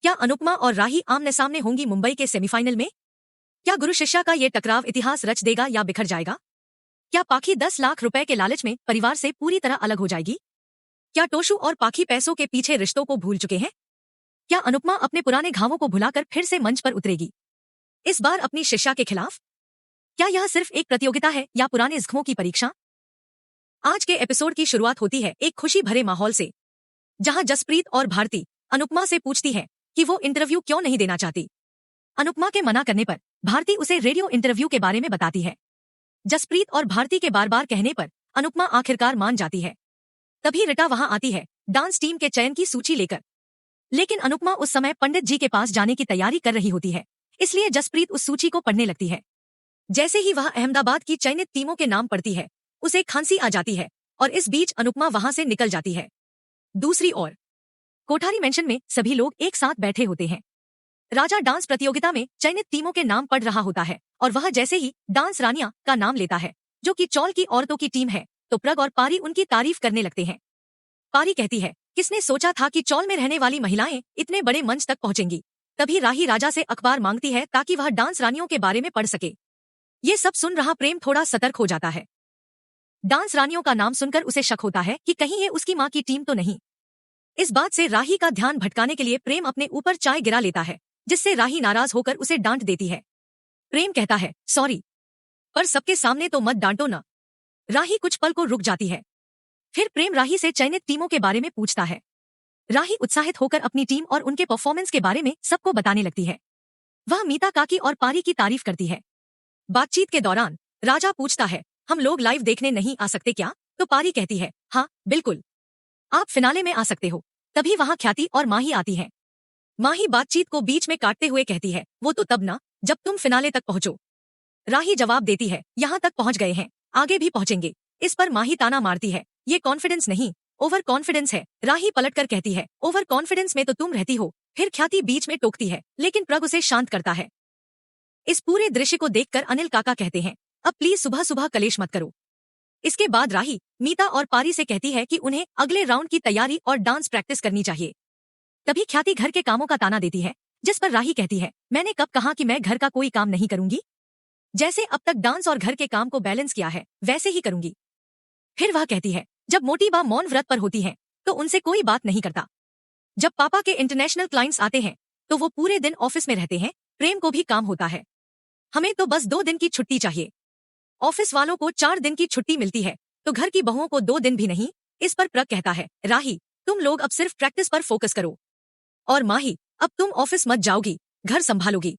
क्या अनुपमा और राही आमने सामने होंगी मुंबई के सेमीफाइनल में? क्या गुरु शिष्या का ये टकराव इतिहास रच देगा या बिखर जाएगा? क्या पाखी 10 लाख रुपए के लालच में परिवार से पूरी तरह अलग हो जाएगी? क्या टोशू और पाखी पैसों के पीछे रिश्तों को भूल चुके हैं? क्या अनुपमा अपने पुराने घावों को भुलाकर फिर से मंच पर उतरेगी, इस बार अपनी शिष्या के खिलाफ? क्या यह सिर्फ एक प्रतियोगिता है या पुराने जख्मों की परीक्षा? आज के एपिसोड की शुरुआत होती है एक खुशी भरे माहौल से, जहां जसप्रीत और भारती अनुपमा से पूछती है कि वो इंटरव्यू क्यों नहीं देना चाहती। अनुपमा के मना करने पर भारती उसे रेडियो इंटरव्यू के बारे में बताती है। जसप्रीत और भारती के बार बार कहने पर अनुपमा आखिरकार मान जाती है। तभी रीटा वहां आती है डांस टीम के चयन की सूची लेकर, लेकिन अनुपमा उस समय पंडित जी के पास जाने की तैयारी कर रही होती है, इसलिए जसप्रीत उस सूची को पढ़ने लगती है। जैसे ही वह अहमदाबाद की चयनित टीमों के नाम पढ़ती है, उसे खांसी आ जाती है और इस बीच अनुपमा वहां से निकल जाती है। दूसरी ओर कोठारी मेंशन में सभी लोग एक साथ बैठे होते हैं। राजा डांस प्रतियोगिता में चयनित टीमों के नाम पढ़ रहा होता है और वह जैसे ही डांस रानिया का नाम लेता है, जो कि चौल की औरतों की टीम है, तो प्रग और पारी उनकी तारीफ करने लगते हैं। पारी कहती है, किसने सोचा था कि चौल में रहने वाली महिलाएं इतने बड़े मंच तक पहुंचेंगी। तभी राही राजा से अखबार मांगती है ताकि वह डांस रानियों के बारे में पढ़ सके। ये सब सुन रहा प्रेम थोड़ा सतर्क हो जाता है। डांस रानियों का नाम सुनकर उसे शक होता है कि कहीं ये उसकी माँ की टीम तो नहीं। इस बात से राही का ध्यान भटकाने के लिए प्रेम अपने ऊपर चाय गिरा लेता है, जिससे राही नाराज होकर उसे डांट देती है। प्रेम कहता है, सॉरी, पर सबके सामने तो मत डांटो ना। राही कुछ पल को रुक जाती है। फिर प्रेम राही से चयनित टीमों के बारे में पूछता है। राही उत्साहित होकर अपनी टीम और उनके परफॉर्मेंस के बारे में सबको बताने लगती है। वह मीता काकी और पारी की तारीफ करती है। बातचीत के दौरान राजा पूछता है, हम लोग लाइव देखने नहीं आ सकते क्या? तो पारी कहती है, हाँ बिल्कुल, आप फिनाले में आ सकते हो। तभी वहां ख्याति और माही आती है। माही बातचीत को बीच में काटते हुए कहती है, वो तो तब ना जब तुम फिनाले तक पहुंचो। राही जवाब देती है, यहाँ तक पहुंच गए हैं, आगे भी पहुंचेंगे। इस पर माही ताना मारती है, ये कॉन्फिडेंस नहीं, ओवर कॉन्फिडेंस है। राही पलटकर कहती है, ओवर कॉन्फिडेंस में तो तुम रहती हो। फिर ख्याति बीच में टोकती है, लेकिन प्रग उसे शांत करता है। इस पूरे दृश्य को देखकर अनिल काका कहते हैं, अब प्लीज सुबह सुबह कलेश मत करो। इसके बाद राही मीता और पारी से कहती है कि उन्हें अगले राउंड की तैयारी और डांस प्रैक्टिस करनी चाहिए। तभी ख्याति घर के कामों का ताना देती है, जिस पर राही कहती है, मैंने कब कहा कि मैं घर का कोई काम नहीं करूंगी? जैसे अब तक डांस और घर के काम को बैलेंस किया है, वैसे ही करूंगी। फिर वह कहती है, जब मोटी बा मौन व्रत पर होती है तो उनसे कोई बात नहीं करता। जब पापा के इंटरनेशनल क्लाइंट्स आते हैं तो वो पूरे दिन ऑफिस में रहते हैं। प्रेम को भी काम होता है, हमें तो बस 2 दिन की छुट्टी चाहिए। ऑफिस वालों को 4 दिन की छुट्टी मिलती है, तो घर की बहुओं को 2 दिन भी नहीं। इस पर प्रग कहता है, राही तुम लोग अब सिर्फ प्रैक्टिस पर फोकस करो। और माही, अब तुम ऑफिस मत जाओगी, घर संभालोगी।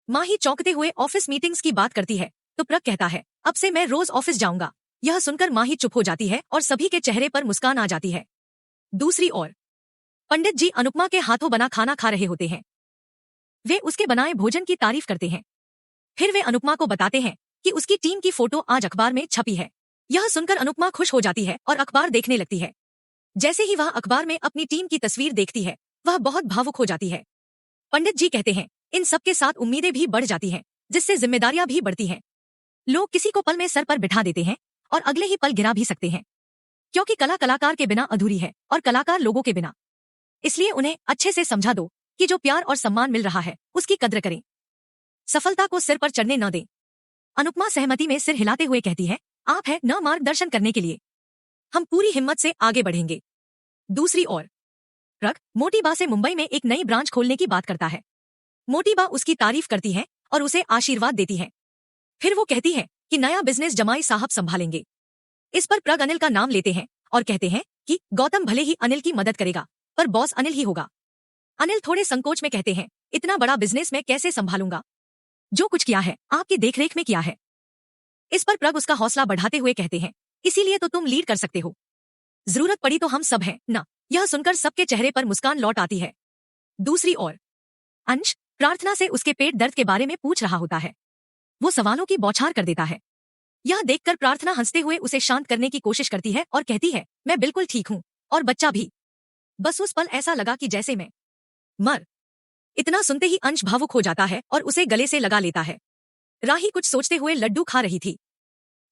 माही चौंकते हुए ऑफिस मीटिंग्स की बात करती है, तो प्रग कहता है, अब से मैं रोज ऑफिस जाऊंगा। यह सुनकर माही चुप हो जाती है और सभी के चेहरे पर मुस्कान आ जाती है। दूसरी ओर पंडित जी अनुपमा के हाथों बना खाना खा रहे होते हैं। वे उसके बनाए भोजन की तारीफ करते हैं। फिर वे अनुपमा को बताते हैं कि उसकी टीम की फोटो आज अखबार में छपी है। यह सुनकर अनुपमा खुश हो जाती है और अखबार देखने लगती है। जैसे ही वह अखबार में अपनी टीम की तस्वीर देखती है, वह बहुत भावुक हो जाती है। पंडित जी कहते हैं, इन सबके साथ उम्मीदें भी बढ़ जाती हैं, जिससे जिम्मेदारियां भी बढ़ती हैं। लोग किसी को पल में सर पर बिठा देते हैं और अगले ही पल गिरा भी सकते हैं, क्योंकि कला कलाकार के बिना अधूरी है और कलाकार लोगों के बिना। इसलिए उन्हें अच्छे से समझा दो कि जो प्यार और सम्मान मिल रहा है उसकी कद्र करें, सफलता को सिर पर चढ़ने न दें। अनुपमा सहमति में सिर हिलाते हुए कहती है, आप है न मार्गदर्शन करने के लिए, हम पूरी हिम्मत से आगे बढ़ेंगे। दूसरी ओर प्रग मोटी बा से मुंबई में एक नई ब्रांच खोलने की बात करता है। मोटी बा उसकी तारीफ करती है और उसे आशीर्वाद देती है। फिर वो कहती है कि नया बिजनेस जमाई साहब संभालेंगे। इस पर प्रग अनिल का नाम लेते हैं और कहते हैं कि गौतम भले ही अनिल की मदद करेगा, पर बॉस अनिल ही होगा। अनिल थोड़े संकोच में कहते हैं, इतना बड़ा बिजनेस मैं कैसे संभालूंगा? जो कुछ किया है आपकी देखरेख में किया है। इस पर प्रग उसका हौसला बढ़ाते हुए कहते हैं, इसीलिए तो तुम लीड कर सकते हो। जरूरत पड़ी तो हम सब हैं ना। यह सुनकर सबके चेहरे पर मुस्कान लौट आती है। दूसरी ओर अंश प्रार्थना से उसके पेट दर्द के बारे में पूछ रहा होता है। वो सवालों की बौछार कर देता है। यह देखकर प्रार्थना हंसते हुए उसे शांत करने की कोशिश करती है और कहती है, मैं बिल्कुल ठीक हूँ और बच्चा भी। बस उस पल ऐसा लगा कि जैसे मैं मर। इतना सुनते ही अंश भावुक हो जाता है और उसे गले से लगा लेता है। राही कुछ सोचते हुए लड्डू खा रही थी।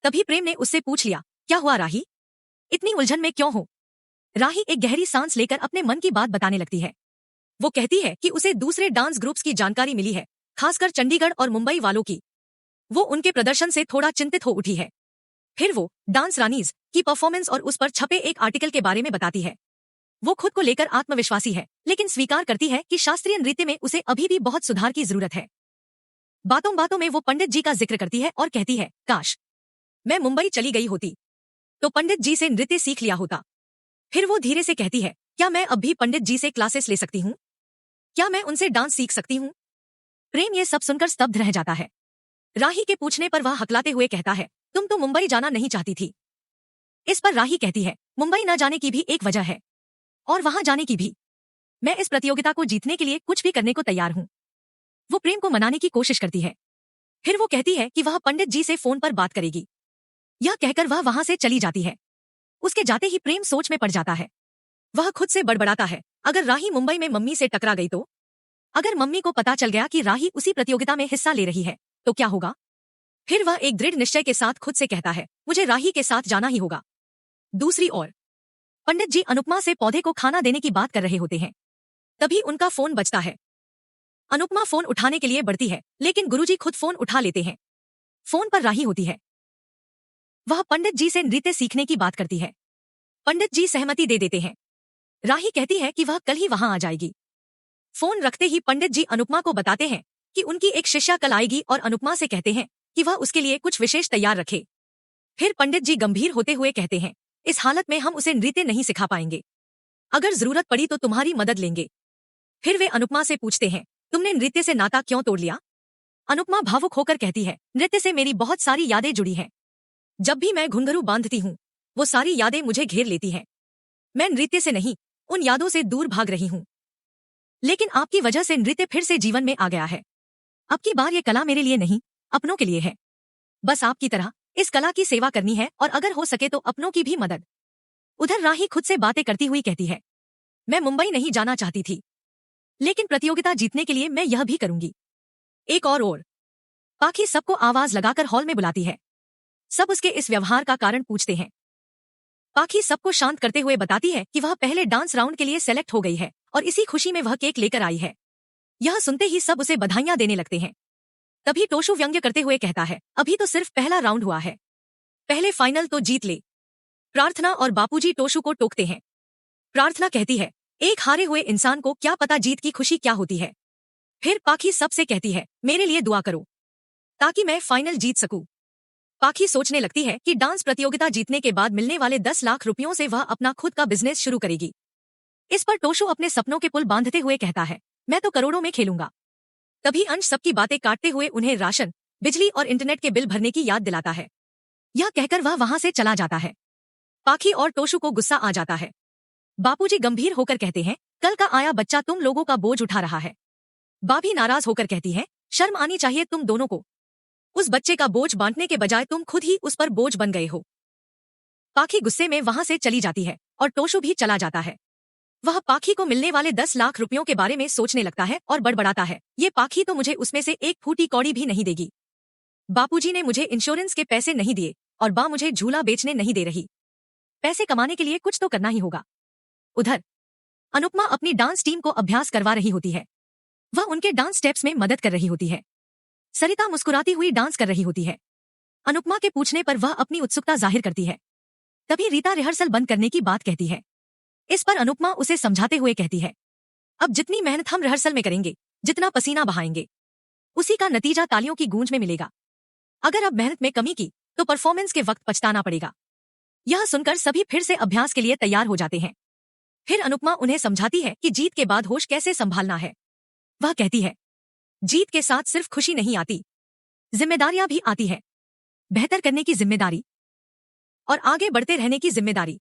तभी प्रेम ने उससे पूछ लिया, क्या हुआ राही, इतनी उलझन में क्यों हो? राही एक गहरी सांस लेकर अपने मन की बात बताने लगती है। वो कहती है कि उसे दूसरे डांस ग्रुप्स की जानकारी मिली है, खासकर चंडीगढ़ और मुंबई वालों की। वो उनके प्रदर्शन से थोड़ा चिंतित हो उठी है। फिर वो डांस रानीज की परफॉर्मेंस और उस पर छपे एक आर्टिकल के बारे में बताती है। वो खुद को लेकर आत्मविश्वासी है, लेकिन स्वीकार करती है कि शास्त्रीय नृत्य में उसे अभी भी बहुत सुधार की जरूरत है। बातों बातों में वो पंडित जी का जिक्र करती है और कहती है, काश मैं मुंबई चली गई होती तो पंडित जी से नृत्य सीख लिया होता। फिर वो धीरे से कहती है, क्या मैं अब भी पंडित जी से क्लासेस ले सकती हूँ? क्या मैं उनसे डांस सीख सकती हूँ? प्रेम ये सब सुनकर स्तब्ध रह जाता है। राही के पूछने पर वह हकलाते हुए कहता है, तुम तो मुंबई जाना नहीं चाहती थी। इस पर राही कहती है, मुंबई न जाने की भी एक वजह है, और वहां जाने की भी। मैं इस प्रतियोगिता को जीतने के लिए कुछ भी करने को तैयार हूँ। वो प्रेम को मनाने की कोशिश करती है। फिर वो कहती है कि वह पंडित जी से फोन पर बात करेगी। यह कहकर वह वहां से चली जाती है। उसके जाते ही प्रेम सोच में पड़ जाता है। वह खुद से बड़बड़ाता है, अगर राही मुंबई में मम्मी से टकरा गई तो? अगर मम्मी को पता चल गया कि राही उसी प्रतियोगिता में हिस्सा ले रही है तो क्या होगा? फिर वह एक दृढ़ निश्चय के साथ खुद से कहता है, मुझे राही के साथ जाना ही होगा। दूसरी ओर पंडित जी अनुपमा से पौधे को खाना देने की बात कर रहे होते हैं। तभी उनका फोन बजता है। अनुपमा फोन उठाने के लिए बढ़ती है, लेकिन गुरुजी खुद फोन उठा लेते हैं। फोन पर राही होती है। वह पंडित जी से नृत्य सीखने की बात करती है। पंडित जी सहमति दे देते हैं। राही कहती है कि वह कल ही वहां आ जाएगी। फोन रखते ही पंडित जी अनुपमा को बताते हैं कि उनकी एक शिष्या कल आएगी और अनुपमा से कहते हैं कि वह उसके लिए कुछ विशेष तैयार रखे। फिर पंडित जी गंभीर होते हुए कहते हैं, इस हालत में हम उसे नृत्य नहीं सिखा पाएंगे। अगर जरूरत पड़ी तो तुम्हारी मदद लेंगे। फिर वे अनुपमा से पूछते हैं, तुमने नृत्य से नाता क्यों तोड़ लिया? अनुपमा भावुक होकर कहती है, नृत्य से मेरी बहुत सारी यादें जुड़ी हैं। जब भी मैं घुंघरू बांधती हूँ वो सारी यादें मुझे घेर लेती हैं। मैं नृत्य से नहीं, उन यादों से दूर भाग रही हूँ। लेकिन आपकी वजह से नृत्य फिर से जीवन में आ गया है। अब की बार ये कला मेरे लिए नहीं, अपनों के लिए है। बस आपकी तरह इस कला की सेवा करनी है और अगर हो सके तो अपनों की भी मदद। उधर राही खुद से बातें करती हुई कहती है, मैं मुंबई नहीं जाना चाहती थी, लेकिन प्रतियोगिता जीतने के लिए मैं यह भी करूंगी। एक और पाखी सबको आवाज लगाकर हॉल में बुलाती है। सब उसके इस व्यवहार का कारण पूछते हैं। पाखी सबको शांत करते हुए बताती है कि वह पहले डांस राउंड के लिए सेलेक्ट हो गई है और इसी खुशी में वह केक लेकर आई है। यह सुनते ही सब उसे बधाइयां देने लगते हैं। तभी टोशू व्यंग्य करते हुए कहता है, अभी तो सिर्फ पहला राउंड हुआ है, पहले फाइनल तो जीत ले। प्रार्थना और बापूजी टोशू को टोकते हैं। प्रार्थना कहती है, एक हारे हुए इंसान को क्या पता जीत की खुशी क्या होती है। फिर पाखी सबसे कहती है, मेरे लिए दुआ करो ताकि मैं फाइनल जीत सकूं। पाखी सोचने लगती है कि डांस प्रतियोगिता जीतने के बाद मिलने वाले 10 लाख रुपयों से वह अपना खुद का बिजनेस शुरू करेगी। इस पर टोशू अपने सपनों के पुल बांधते हुए कहता है, मैं तो करोड़ों में खेलूंगा। तभी अंश सबकी बातें काटते हुए उन्हें राशन, बिजली और इंटरनेट के बिल भरने की याद दिलाता है। यह कहकर वह वहां से चला जाता है। पाखी और टोशू को गुस्सा आ जाता है। बापूजी गंभीर होकर कहते हैं, कल का आया बच्चा तुम लोगों का बोझ उठा रहा है। बाभी नाराज होकर कहती है, शर्म आनी चाहिए तुम दोनों को। उस बच्चे का बोझ बांटने के बजाय तुम खुद ही उस पर बोझ बन गए हो। पाखी गुस्से में वहां से चली जाती है और टोशू भी चला जाता है। वह पाखी को मिलने वाले 10 लाख रुपयों के बारे में सोचने लगता है और बड़बड़ाता है, ये पाखी तो मुझे उसमें से एक फूटी कौड़ी भी नहीं देगी। बापूजी ने मुझे इंश्योरेंस के पैसे नहीं दिए और बा मुझे झूला बेचने नहीं दे रही। पैसे कमाने के लिए कुछ तो करना ही होगा। उधर अनुपमा अपनी डांस टीम को अभ्यास करवा रही होती है। वह उनके डांस स्टेप्स में मदद कर रही होती है। सरिता मुस्कुराती हुई डांस कर रही होती है। अनुपमा के पूछने पर वह अपनी उत्सुकता जाहिर करती है। तभी रीता रिहर्सल बंद करने की बात कहती है। इस पर अनुपमा उसे समझाते हुए कहती है, अब जितनी मेहनत हम रिहर्सल में करेंगे, जितना पसीना बहाएंगे, उसी का नतीजा तालियों की गूंज में मिलेगा। अगर अब मेहनत में कमी की तो परफॉर्मेंस के वक्त पछताना पड़ेगा। यह सुनकर सभी फिर से अभ्यास के लिए तैयार हो जाते हैं। फिर अनुपमा उन्हें समझाती है कि जीत के बाद होश कैसे संभालना है। वह कहती है, जीत के साथ सिर्फ खुशी नहीं आती, जिम्मेदारियां भी आती है। बेहतर करने की जिम्मेदारी और आगे बढ़ते रहने की जिम्मेदारी।